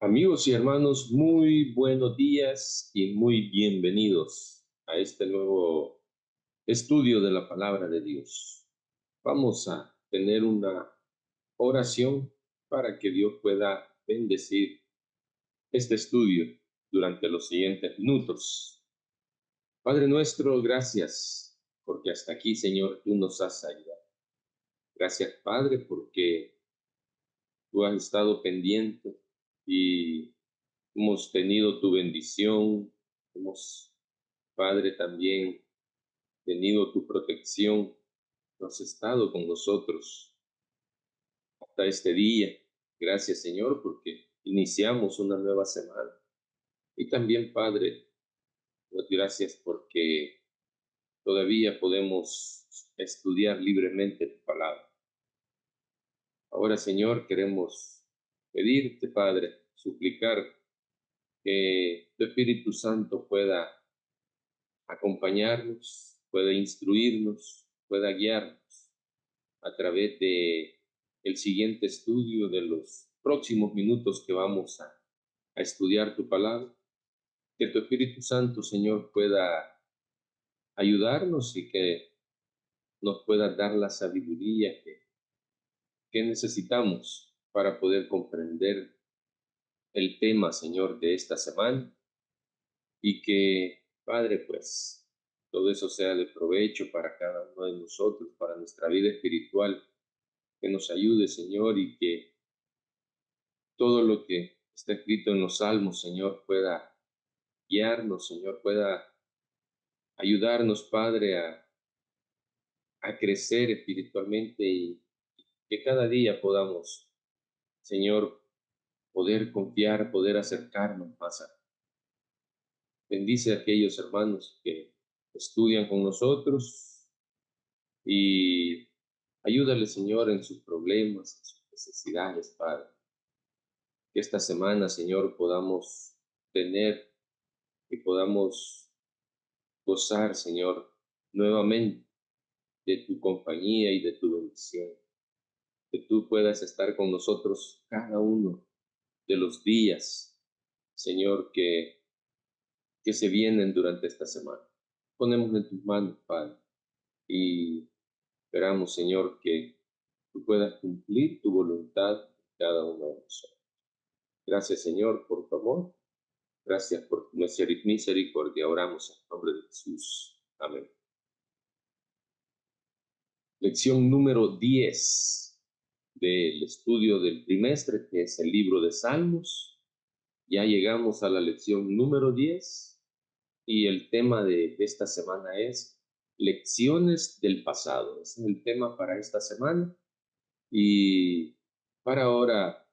Amigos y hermanos, muy buenos días y muy bienvenidos a este nuevo estudio de la palabra de Dios. Vamos a tener una oración para que Dios pueda bendecir este estudio durante los siguientes minutos. Padre nuestro, gracias porque hasta aquí, Señor, tú nos has ayudado. Gracias, Padre, porque tú has estado pendiente y hemos tenido tu bendición, hemos, Padre, también tenido tu protección, tú has estado con nosotros hasta este día. Gracias, Señor, porque iniciamos una nueva semana. Y también, Padre, pues, gracias porque todavía podemos estudiar libremente tu palabra. Ahora, Señor, queremos pedirte, Padre, suplicar que tu Espíritu Santo pueda acompañarnos, pueda instruirnos, pueda guiarnos a través de el siguiente estudio de los próximos minutos que vamos a estudiar tu palabra. Que tu Espíritu Santo, Señor, pueda ayudarnos y que nos pueda dar la sabiduría que necesitamos para poder comprender el tema, Señor, de esta semana y que, Padre, pues todo eso sea de provecho para cada uno de nosotros, para nuestra vida espiritual, que nos ayude, Señor, y que todo lo que está escrito en los salmos, Señor, pueda guiarnos, Señor, pueda ayudarnos, Padre, a crecer espiritualmente y que cada día podamos, Señor, poder confiar, poder acercarnos más a. Bendice a aquellos hermanos que estudian con nosotros y ayúdale, Señor, en sus problemas, en sus necesidades, Padre. Que esta semana, Señor, podamos tener y podamos gozar, Señor, nuevamente de tu compañía y de tu bendición. Que tú puedas estar con nosotros cada uno de los días, Señor, que se vienen durante esta semana. Ponemos en tus manos, Padre, y esperamos, Señor, que tú puedas cumplir tu voluntad en cada uno de nosotros. Gracias, Señor, por tu amor. Gracias por tu misericordia. Oramos en nombre de Jesús. Amén. Lección número 10 del estudio del trimestre, que es el libro de Salmos. Ya llegamos a la lección número 10 y el tema de esta semana es lecciones del pasado. Ese es el tema para esta semana. Y para ahora,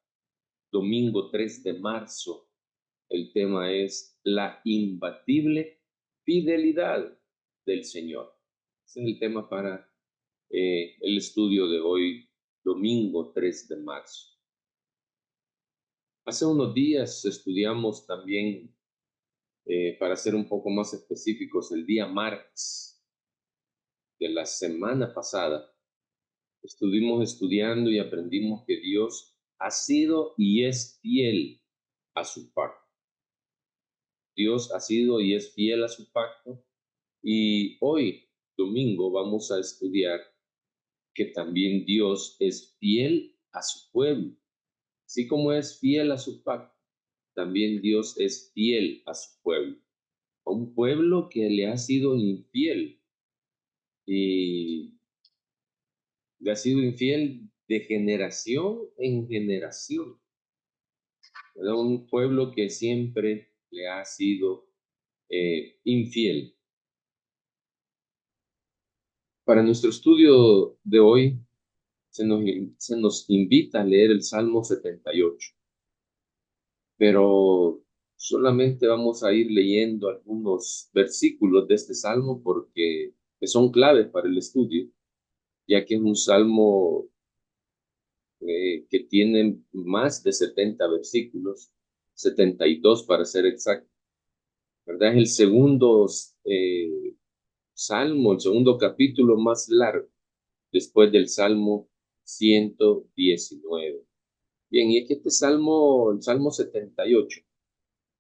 domingo 3 de marzo, el tema es la imbatible fidelidad del Señor. Ese es el tema para el estudio de hoy, domingo 3 de marzo. Hace unos días estudiamos también, para ser un poco más específicos, el día martes de la semana pasada. Estuvimos estudiando y aprendimos que Dios ha sido y es fiel a su pacto. Dios ha sido y es fiel a su pacto. Y hoy, domingo, vamos a estudiar que también Dios es fiel a su pueblo. Así como es fiel a su pacto, también Dios es fiel a su pueblo. A un pueblo que le ha sido infiel y le ha sido infiel de generación en generación. ¿Verdad? Un pueblo que siempre le ha sido infiel. Para nuestro estudio de hoy, se nos invita a leer el Salmo 78, pero solamente vamos a ir leyendo algunos versículos de este salmo porque son claves para el estudio, ya que es un salmo que tiene más de 70 versículos, 72 para ser exacto, ¿verdad? Es el segundo salmo, el segundo capítulo más largo después del Salmo 119. Bien, y es que este salmo, el Salmo 78,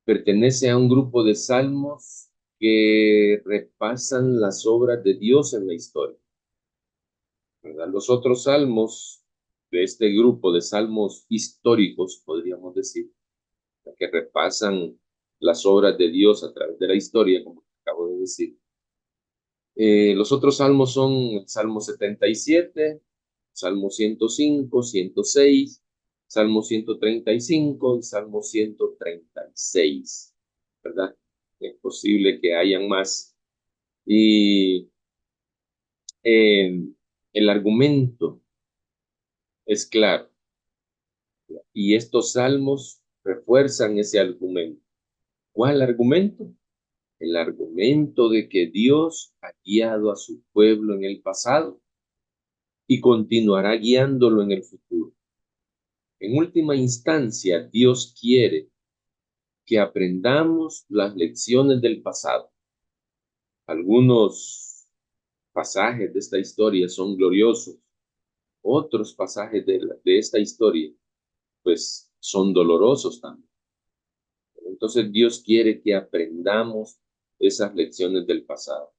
pertenece a un grupo de salmos que repasan las obras de Dios en la historia, ¿verdad? Los otros salmos de este grupo de salmos históricos, podríamos decir, que repasan las obras de Dios a través de la historia, como acabo de decir. Los otros salmos son el Salmo 77, Salmo 105, 106, Salmo 135 y Salmo 136, ¿verdad? Es posible que hayan más. Y el argumento es claro, y estos salmos refuerzan ese argumento. ¿Cuál argumento? El argumento de que Dios ha guiado a su pueblo en el pasado y continuará guiándolo en el futuro. En última instancia, Dios quiere que aprendamos las lecciones del pasado. Algunos pasajes de esta historia son gloriosos, otros pasajes de esta historia, pues, son dolorosos también. Entonces, Dios quiere que aprendamos esas lecciones del pasado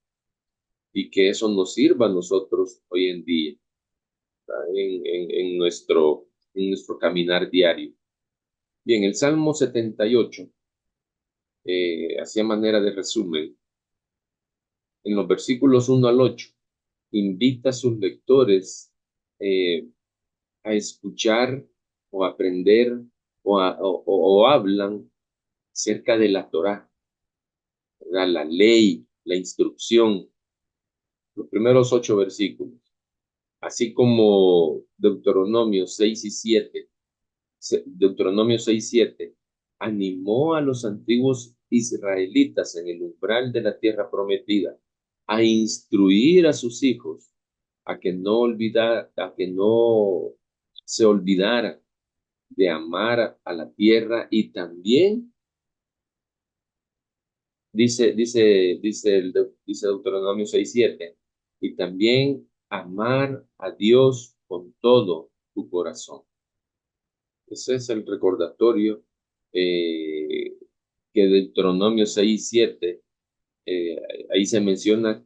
y que eso nos sirva a nosotros hoy en día, en nuestro caminar diario. Bien, el Salmo 78, así a manera de resumen, en los versículos 1 al 8, invita a sus lectores eh, a escuchar o aprender o hablan acerca de la Torá, ¿verdad? La ley, la instrucción, los primeros 8 versículos, así como Deuteronomio 6 y 7. Deuteronomio 6:7 animó a los antiguos israelitas en el umbral de la tierra prometida a instruir a sus hijos a que no se olvidara de amar a la tierra, y también dice Deuteronomio 6:7, y también amar a Dios con todo tu corazón. Ese es el recordatorio que Deuteronomio 6:7, ahí se menciona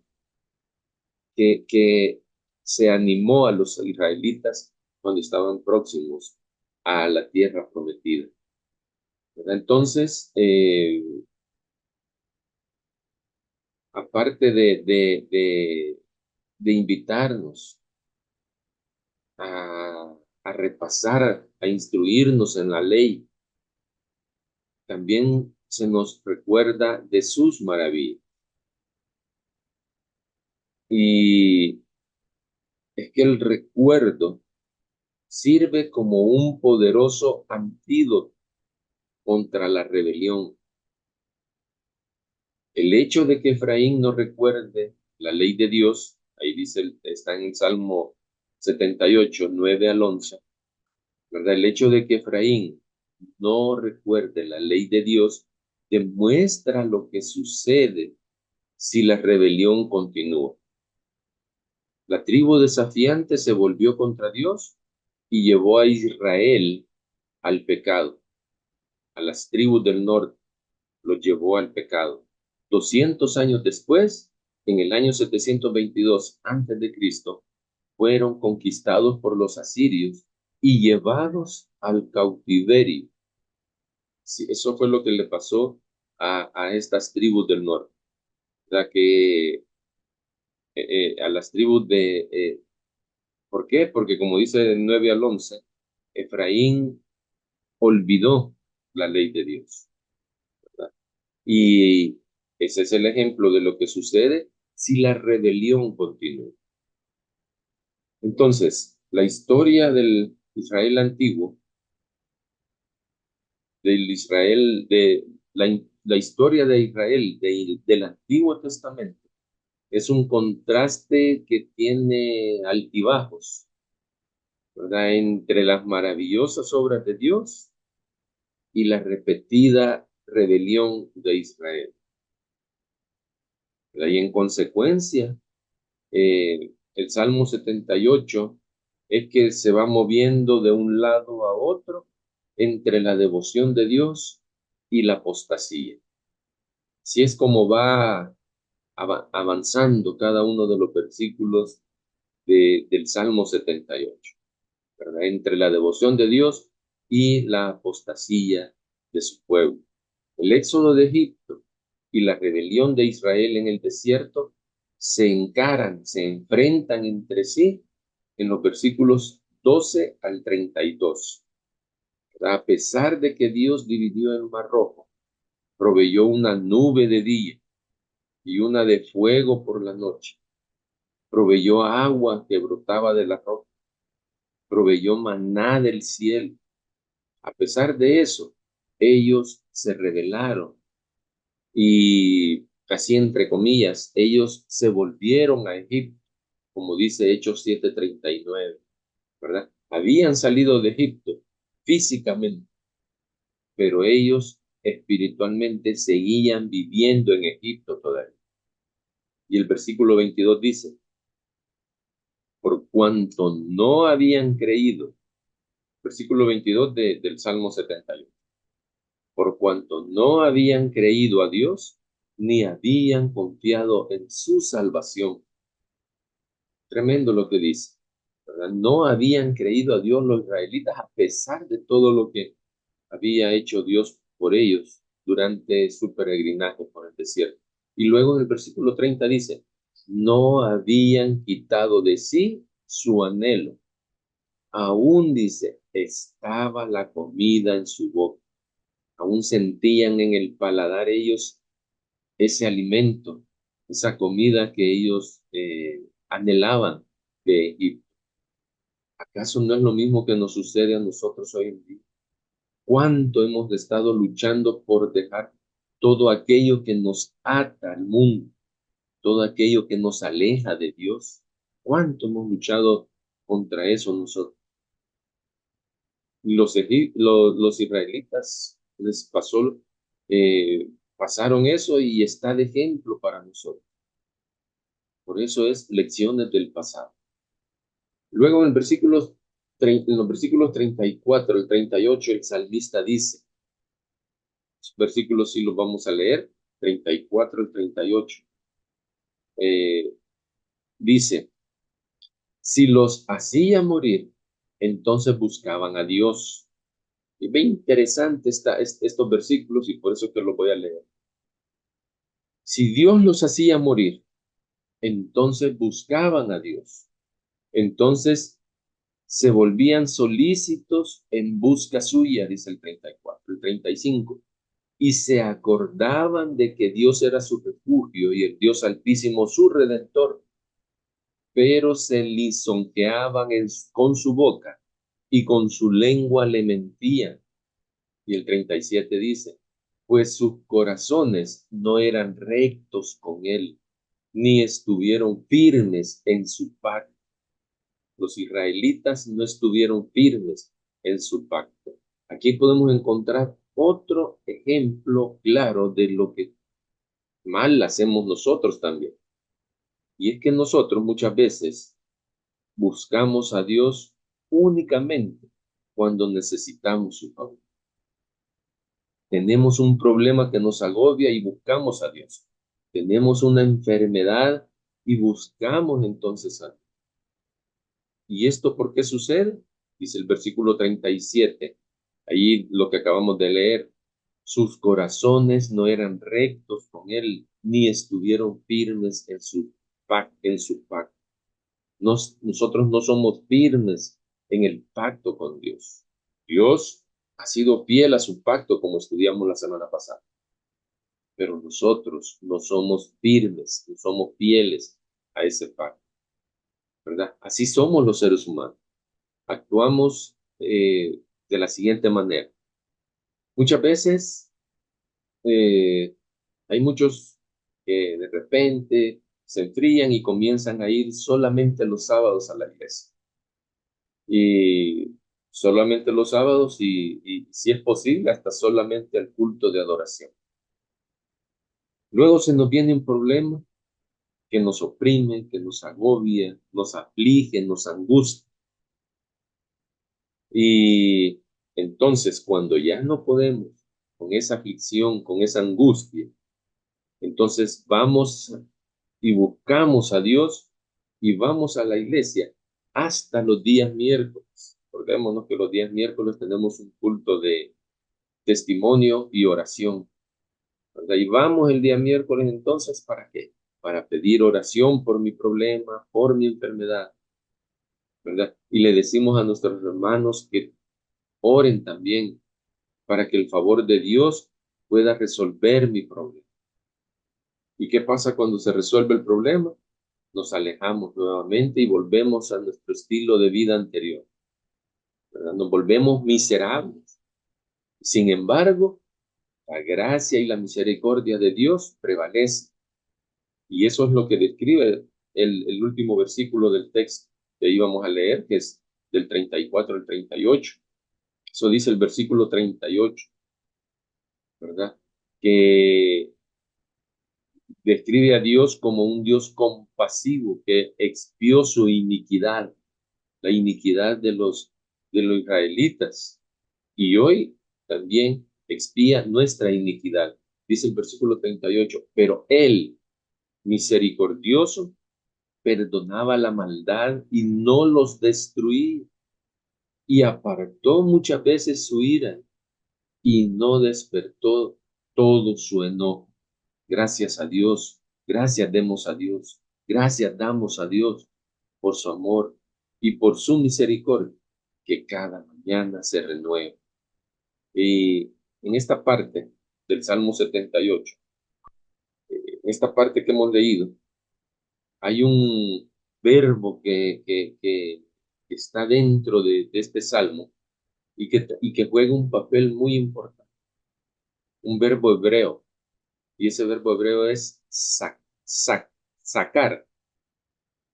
que se animó a los israelitas cuando estaban próximos a la tierra prometida, ¿verdad? Entonces, aparte de invitarnos a repasar, a instruirnos en la ley, también se nos recuerda de sus maravillas. Y es que el recuerdo sirve como un poderoso antídoto contra la rebelión. El hecho de que Efraín no recuerde la ley de Dios, ahí dice, está en el Salmo 78, 9 al 11, ¿verdad? El hecho de que Efraín no recuerde la ley de Dios demuestra lo que sucede si la rebelión continúa. La tribu desafiante se volvió contra Dios y llevó a Israel al pecado. A las tribus del norte los llevó al pecado. 200 años después, en el año 722 a.C., fueron conquistados por los asirios y llevados al cautiverio. Sí, eso fue lo que le pasó a estas tribus del norte, la que a las tribus ¿por qué? Porque como dice el 9 al 11, Efraín olvidó la ley de Dios, ¿verdad? Y ese es el ejemplo de lo que sucede si la rebelión continúa. Entonces, la historia del Israel antiguo, la historia de Israel del Antiguo Testamento, es un contraste que tiene altibajos, ¿verdad? Entre las maravillosas obras de Dios y la repetida rebelión de Israel, ¿verdad? Y en consecuencia, el Salmo 78 es que se va moviendo de un lado a otro entre la devoción de Dios y la apostasía. Si es como va avanzando cada uno de los versículos del Salmo 78, ¿verdad? Entre la devoción de Dios y la apostasía de su pueblo. El éxodo de Egipto y la rebelión de Israel en el desierto se encaran, se enfrentan entre sí en los versículos 12 al 32. A pesar de que Dios dividió el Mar Rojo, proveyó una nube de día y una de fuego por la noche, proveyó agua que brotaba de la roca, proveyó maná del cielo. A pesar de eso, ellos se rebelaron y, así entre comillas, ellos se volvieron a Egipto, como dice Hechos 7:39, ¿verdad? Habían salido de Egipto físicamente, pero ellos espiritualmente seguían viviendo en Egipto todavía. Y el versículo 22 dice, por cuanto no habían creído, versículo 22 del Salmo 71, por cuanto no habían creído a Dios, ni habían confiado en su salvación. Tremendo lo que dice, ¿verdad? No habían creído a Dios los israelitas a pesar de todo lo que había hecho Dios por ellos durante su peregrinaje por el desierto. Y luego en el versículo 30 dice, no habían quitado de sí su anhelo. Aún dice, estaba la comida en su boca. Aún sentían en el paladar ellos ese alimento, esa comida que ellos anhelaban de Egipto. ¿Acaso no es lo mismo que nos sucede a nosotros hoy en día? ¿Cuánto hemos estado luchando por dejar todo aquello que nos ata al mundo, todo aquello que nos aleja de Dios? ¿Cuánto hemos luchado contra eso nosotros? Los israelitas les pasaron eso y está de ejemplo para nosotros. Por eso es lecciones del pasado. Luego en los versículos 34 al 38, el salmista dice, los versículos sí los vamos a leer, 34 al 38. Dice, si los hacía morir, entonces buscaban a Dios. Y ve interesante estos versículos y por eso que los voy a leer. Si Dios los hacía morir, entonces buscaban a Dios. Entonces se volvían solícitos en busca suya, dice el 34, el 35. Y se acordaban de que Dios era su refugio y el Dios Altísimo su redentor, pero se lisonjeaban con su boca y con su lengua le mentían. Y el 37 dice, pues sus corazones no eran rectos con él, ni estuvieron firmes en su pacto. Los israelitas no estuvieron firmes en su pacto. Aquí podemos encontrar otro ejemplo claro de lo que mal hacemos nosotros también. Y es que nosotros muchas veces buscamos a Dios únicamente cuando necesitamos su favor. Tenemos un problema que nos agobia y buscamos a Dios. Tenemos una enfermedad y buscamos entonces a Dios. ¿Y esto por qué sucede? Dice el versículo 37, ahí lo que acabamos de leer. Sus corazones no eran rectos con él, ni estuvieron firmes en su pacto. Nosotros no somos firmes en el pacto con Dios. Dios ha sido fiel a su pacto, como estudiamos la semana pasada. Pero nosotros no somos firmes, no somos fieles a ese pacto, ¿verdad? Así somos los seres humanos. Actuamos de la siguiente manera. Muchas veces hay muchos que de repente se enfrían y comienzan a ir solamente los sábados a la iglesia. Y solamente los sábados y si es posible, hasta solamente al culto de adoración. Luego se nos viene un problema que nos oprime, que nos agobia, nos aflige, nos angustia. Y Entonces, cuando ya no podemos con esa aflicción, con esa angustia, entonces vamos y buscamos a Dios y vamos a la iglesia hasta los días miércoles. Recordémonos que los días miércoles tenemos un culto de testimonio y oración, ¿verdad? Y vamos el día miércoles entonces, ¿para qué? Para pedir oración por mi problema, por mi enfermedad, ¿verdad? Y le decimos a nuestros hermanos que oren también para que el favor de Dios pueda resolver mi problema. ¿Y qué pasa cuando se resuelve el problema? Nos alejamos nuevamente y volvemos a nuestro estilo de vida anterior, ¿verdad? Nos volvemos miserables. Sin embargo, la gracia y la misericordia de Dios prevalece. Y eso es lo que describe el último versículo del texto que íbamos a leer, que es del 34 al 38. Eso dice el versículo 38, ¿verdad? Que describe a Dios como un Dios compasivo que expió su iniquidad, la iniquidad de los israelitas. Y hoy también expía nuestra iniquidad. Dice el versículo 38, pero Él, misericordioso, perdonaba la maldad y no los destruía, y apartó muchas veces su ira y no despertó todo su enojo. Gracias a Dios, gracias demos a Dios, gracias damos a Dios por su amor y por su misericordia, que cada mañana se renueva. Y en esta parte del Salmo 78, en esta parte que hemos leído, hay un verbo que está dentro de este salmo y que juega un papel muy importante, un verbo hebreo, y ese verbo hebreo es sacar,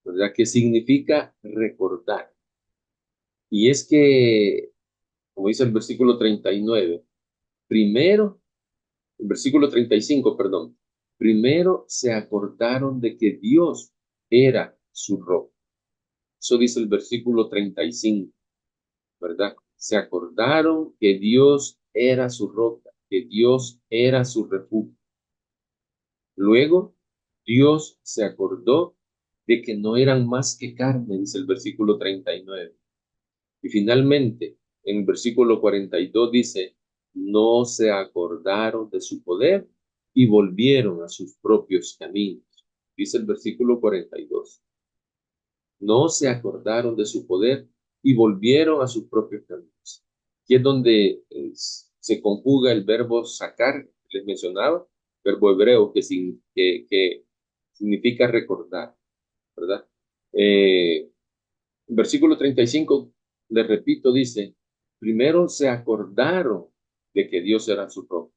¿verdad? Que significa recordar. Y es que, como dice el versículo 39, primero, el versículo 35, perdón, primero se acordaron de que Dios era su roca. Eso dice el versículo 35, ¿verdad? Se acordaron que Dios era su roca, que Dios era su refugio. Luego, Dios se acordó de que no eran más que carne, dice el versículo 39. Y finalmente, en el versículo 42 dice, no se acordaron de su poder y volvieron a sus propios caminos. Dice el versículo 42. No se acordaron de su poder y volvieron a sus propios caminos. Aquí es donde se conjuga el verbo sacar, les mencionaba, verbo hebreo que significa recordar, ¿verdad? Versículo 35, le repito, dice, primero se acordaron de que Dios era su roca.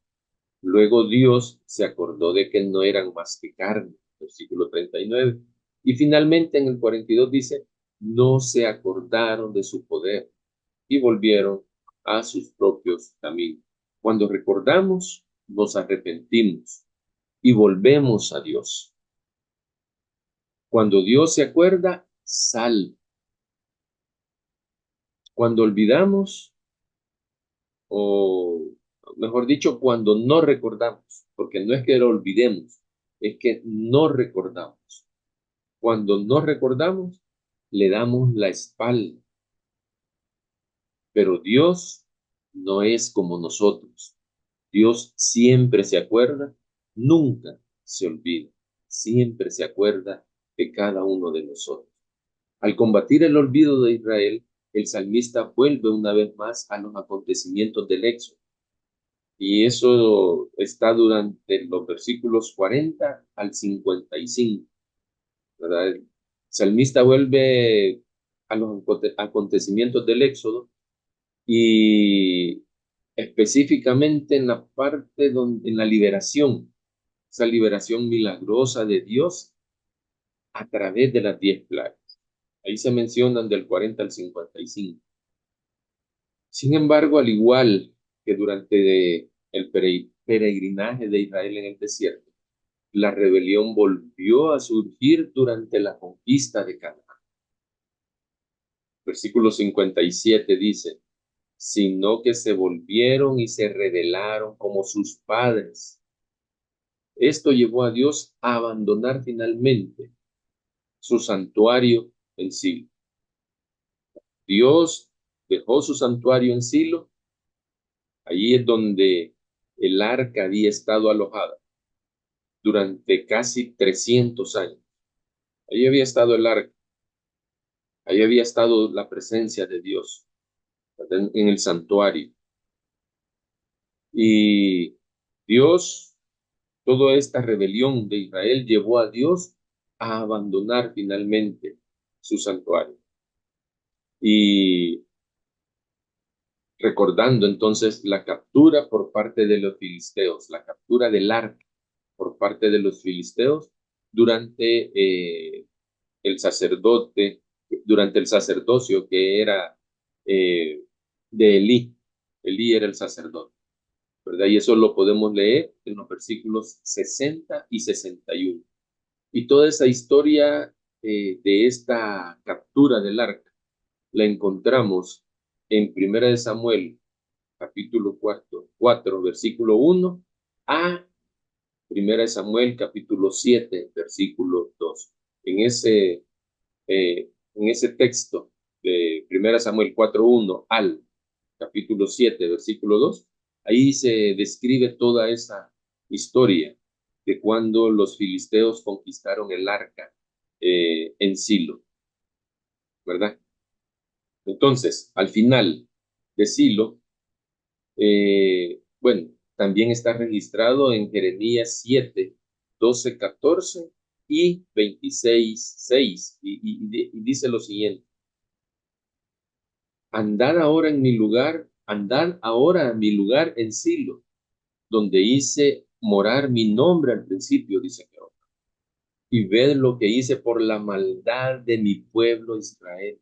Luego Dios se acordó de que no eran más que carne, versículo 39. Y finalmente en el 42 dice, no se acordaron de su poder y volvieron a sus propios caminos. Cuando recordamos, nos arrepentimos y volvemos a Dios. Cuando Dios se acuerda, salva. Cuando olvidamos, o mejor dicho, cuando no recordamos, porque no es que lo olvidemos, es que no recordamos. Cuando no recordamos, le damos la espalda. Pero Dios no es como nosotros. Dios siempre se acuerda, nunca se olvida, siempre se acuerda de cada uno de nosotros. Al combatir el olvido de Israel, el salmista vuelve una vez más a los acontecimientos del Éxodo. Y eso está durante los versículos 40 al 55, ¿verdad? El salmista vuelve a los acontecimientos del Éxodo y específicamente en la parte donde, en la liberación, esa liberación milagrosa de Dios a través de las 10 plagas. Ahí se mencionan del 40 al 55. Sin embargo, al igual que durante el peregrinaje de Israel en el desierto, la rebelión volvió a surgir durante la conquista de Canaán. Versículo 57 dice, sino que se volvieron y se rebelaron como sus padres. Esto llevó a Dios a abandonar finalmente su santuario en Silo. Dios dejó su santuario en Silo. Allí es donde el arca había estado alojada durante casi 300 años. Allí había estado el arca. Allí había estado la presencia de Dios en el santuario. Y Dios, toda esta rebelión de Israel llevó a Dios a abandonar finalmente su santuario. Y recordando entonces la captura por parte de los filisteos, la captura del arca por parte de los filisteos durante el sacerdote, durante el sacerdocio que era de Elí. Elí era el sacerdote, ¿verdad? Y eso lo podemos leer en los versículos 60 y 61. Y toda esa historia de esta captura del arca la encontramos en 1 de Samuel, capítulo 4, versículo 1, a 1 de Samuel, capítulo 7, versículo 2. En ese texto de 1 Samuel 4:1 al capítulo 7, versículo 2, ahí se describe toda esa historia de cuando los filisteos conquistaron el arca en Silo, ¿verdad? Entonces, al final de Silo, bueno, también está registrado en Jeremías 7, 12, 14 y 26, 6, y dice lo siguiente: andad ahora a mi lugar en Silo, donde hice morar mi nombre al principio, dice Jehová, y ved lo que hice por la maldad de mi pueblo Israel.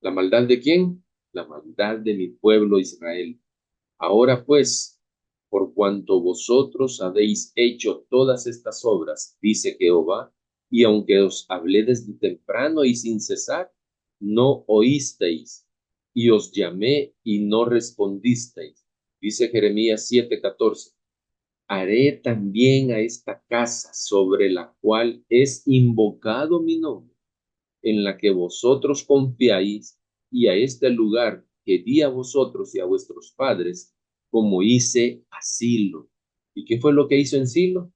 ¿La maldad de quién? La maldad de mi pueblo Israel. Ahora pues, por cuanto vosotros habéis hecho todas estas obras, dice Jehová, y aunque os hablé desde temprano y sin cesar, no oísteis, y os llamé y no respondisteis. Dice Jeremías 7:14. Haré también a esta casa sobre la cual es invocado mi nombre, en la que vosotros confiáis, y a este lugar que di a vosotros y a vuestros padres, como hice a Silo. ¿Y qué fue lo que hizo en Silo?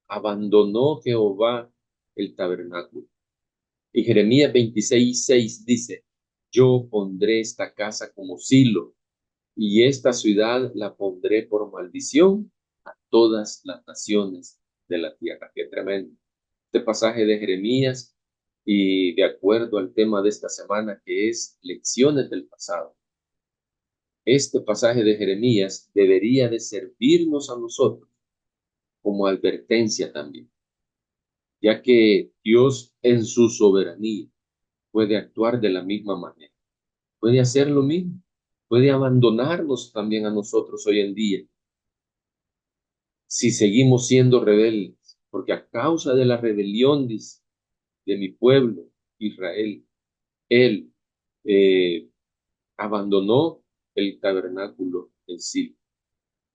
Abandonó Jehová el tabernáculo. Y Jeremías 26:6 dice: yo pondré esta casa como Silo, y esta ciudad la pondré por maldición a todas las naciones de la tierra. Qué tremendo. Este pasaje de Jeremías, y de acuerdo al tema de esta semana, que es lecciones del pasado, este pasaje de Jeremías debería de servirnos a nosotros como advertencia también, ya que Dios en su soberanía puede actuar de la misma manera, puede hacer lo mismo, puede abandonarnos también a nosotros hoy en día si seguimos siendo rebeldes, porque a causa de la rebelión de mi pueblo Israel, él abandonó el tabernáculo en sí,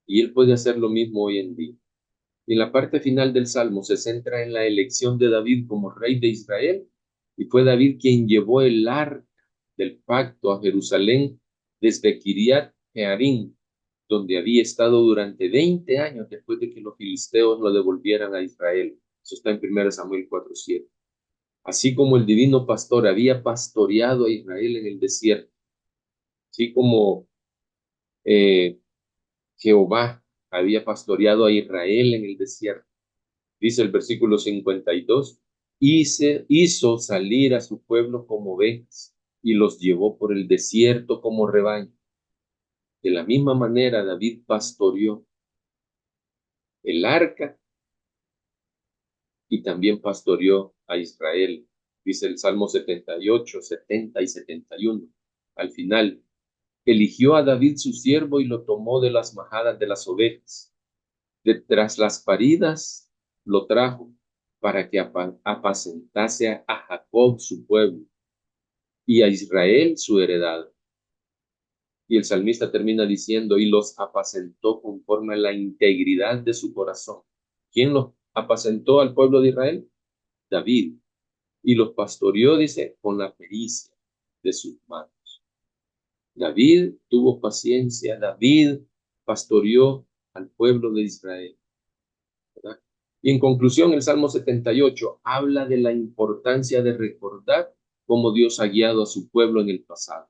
y él puede hacer lo mismo hoy en día. Y la parte final del Salmo se centra en la elección de David como rey de Israel, y fue David quien llevó el arca del pacto a Jerusalén desde Kiriat Jearim, donde había estado durante 20 años después de que los filisteos lo devolvieran a Israel. Eso está en 1 Samuel 4:7. Así como el divino pastor había pastoreado a Israel en el desierto, así como eh, Jehová había pastoreado a Israel en el desierto, dice el versículo 52, hizo salir a su pueblo como ovejas y los llevó por el desierto como rebaño. De la misma manera David pastoreó el arca y también pastoreó a Israel, dice el Salmo 78, 70 y 71. Al final, eligió a David su siervo y lo tomó de las majadas de las ovejas. De tras las paridas lo trajo para que apacentase a Jacob su pueblo y a Israel su heredad. Y el salmista termina diciendo, y los apacentó conforme a la integridad de su corazón. ¿Quién los apacentó al pueblo de Israel? David. Y los pastoreó, dice, con la pericia de sus manos. David tuvo paciencia, David pastoreó al pueblo de Israel, ¿verdad? Y en conclusión, el Salmo 78 habla de la importancia de recordar cómo Dios ha guiado a su pueblo en el pasado.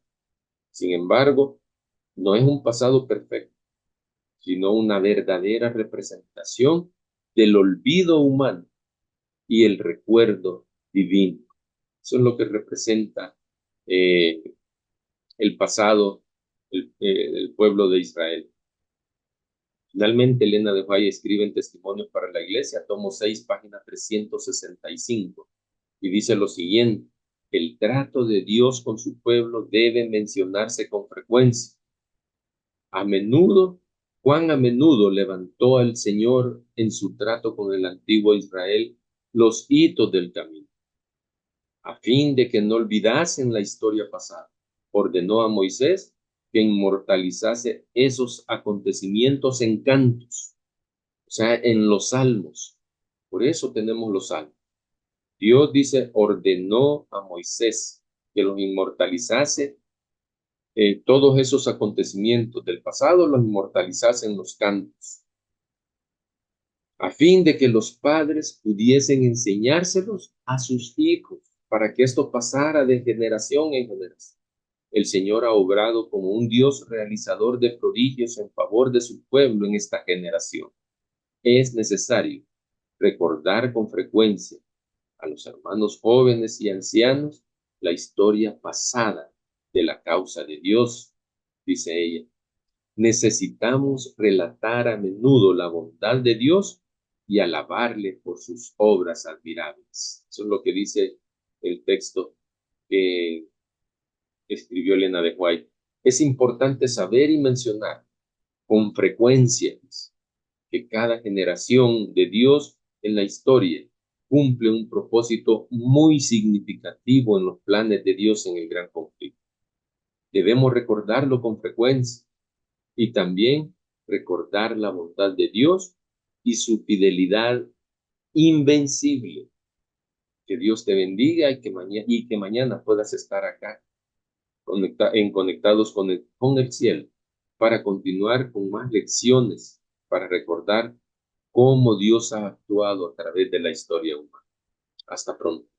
Sin embargo, no es un pasado perfecto, sino una verdadera representación del olvido humano y el recuerdo divino. Eso es lo que representa eh, el pasado del pueblo de Israel. Finalmente, Elena de White escribe en Testimonios para la Iglesia, tomo 6, página 365, y dice lo siguiente: el trato de Dios con su pueblo debe mencionarse con frecuencia. Cuán a menudo levantó el Señor en su trato con el antiguo Israel los hitos del camino, a fin de que no olvidasen la historia pasada. Ordenó a Moisés que inmortalizase esos acontecimientos en cantos, o sea, en los salmos. Por eso tenemos los salmos. Dios dice, ordenó a Moisés que los inmortalizase, todos esos acontecimientos del pasado los inmortalizase en los cantos, a fin de que los padres pudiesen enseñárselos a sus hijos, para que esto pasara de generación en generación. El Señor ha obrado como un Dios realizador de prodigios en favor de su pueblo en esta generación. Es necesario recordar con frecuencia a los hermanos jóvenes y ancianos la historia pasada de la causa de Dios, dice ella. Necesitamos relatar a menudo la bondad de Dios y alabarle por sus obras admirables. Eso es lo que dice el texto que escribió Elena de White. Es importante saber y mencionar con frecuencia que cada generación de Dios en la historia cumple un propósito muy significativo en los planes de Dios en el gran conflicto. Debemos recordarlo con frecuencia y también recordar la bondad de Dios y su fidelidad invencible. Que Dios te bendiga y que mañana puedas estar acá conectados con el cielo para continuar con más lecciones, para recordar cómo Dios ha actuado a través de la historia humana. Hasta pronto.